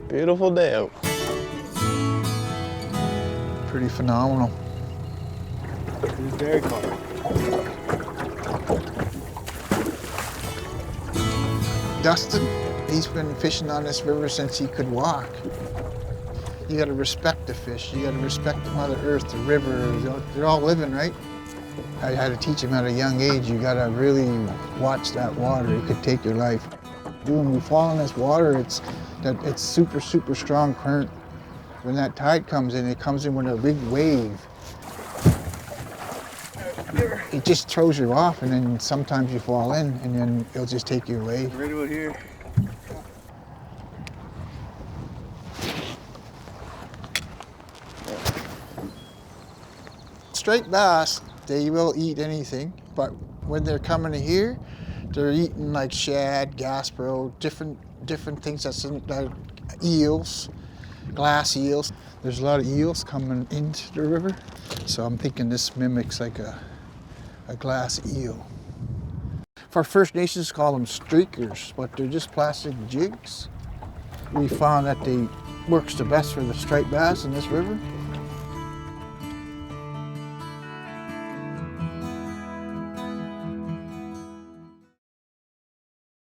Beautiful day out. Pretty phenomenal. It's very calm. Dustin, he's been fishing on this river since he could walk. You gotta respect the fish. You gotta respect the Mother Earth, the river. They're all living, right? I had to teach him at a young age, you gotta really watch that water. It could take your life. When we fall in this water, it's super, super strong current. When that tide comes in, it comes in with a big wave. It just throws you off, and then sometimes you fall in, and then it'll just take you away. Right about here. Striped bass, they will eat anything, but when they're coming to here, they're eating like shad, Gaspe'gewa'gi, different things that's in eels, glass eels. There's a lot of eels coming into the river, so I'm thinking this mimics like a glass eel. For First Nations, call them streakers, but they're just plastic jigs. We found that they works the best for the striped bass in this river.